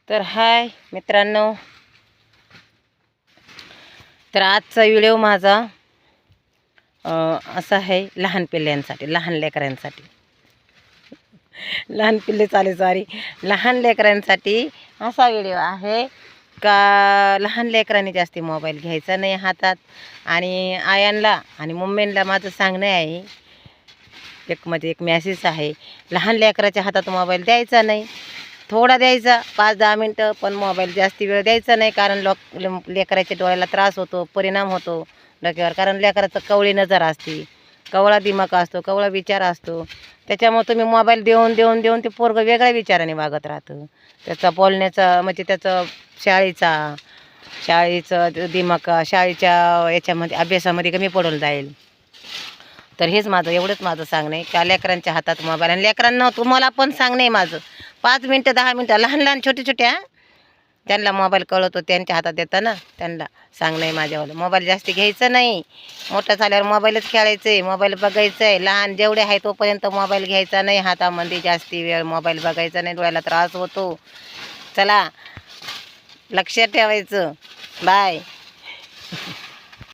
तर हाय मित्रांनो, तर आजचा व्हिडिओ माझा असा आहे लहान पिल्ल्यांसाठी, लहान लेकरांसाठी, लहान पिल्ले सॉरी लहान लेकरांसाठी असा व्हिडिओ आहे का लहान लेकरांनी जास्ती मोबाईल घ्यायचा नाही हातात. आणि आयांना आणि मम्मींना माझं सांगणं आहे, एक मॅसेज आहे, लहान लेकराच्या हातात मोबाईल द्यायचा नाही. थोडा द्यायचा 5-10 मिनटं, पण मोबाईल जास्ती वेळ द्यायचा नाही. कारण लेकराच्या डोळ्याला त्रास होतो, परिणाम होतो डोक्यावर. कारण लेकराचं कवळी नजर असते, कवळा दिमाग असतो, कवळा विचार असतो. त्याच्यामुळे तुम्ही मोबाईल देऊन देऊन देऊन ते पोरगं वेगळ्या विचाराने वागत राहतं. त्याचा बोलण्याचा म्हणजे त्याचं शाळेचं दिमाग शाळेच्या याच्यामध्ये अभ्यासामध्ये कमी पडून जाईल. तर हेच एवढंच माझं सांगणं आहे का लेकरांच्या हातात मोबाईल. आणि लेकरांना तुम्हाला पण सांगणं आहे माझं, 5 मिनटं 10 मिनटं लहान लहान छोट्या त्यांना मोबाईल कळतो, त्यांच्या हातात देतं ना, त्यांना सांगणं आहे माझ्यावालं. मोबाईल जास्ती घ्यायचं नाही. मोठं झाल्यावर मोबाईलच खेळायचं आहे, मोबाईल बघायचं आहे. लहान जेवढे आहे तोपर्यंत मोबाईल घ्यायचा नाही हातामध्ये. जास्ती वेळ मोबाईल बघायचा नाही, डोळ्याला त्रास होतो. चला लक्षात ठेवायचं. बाय.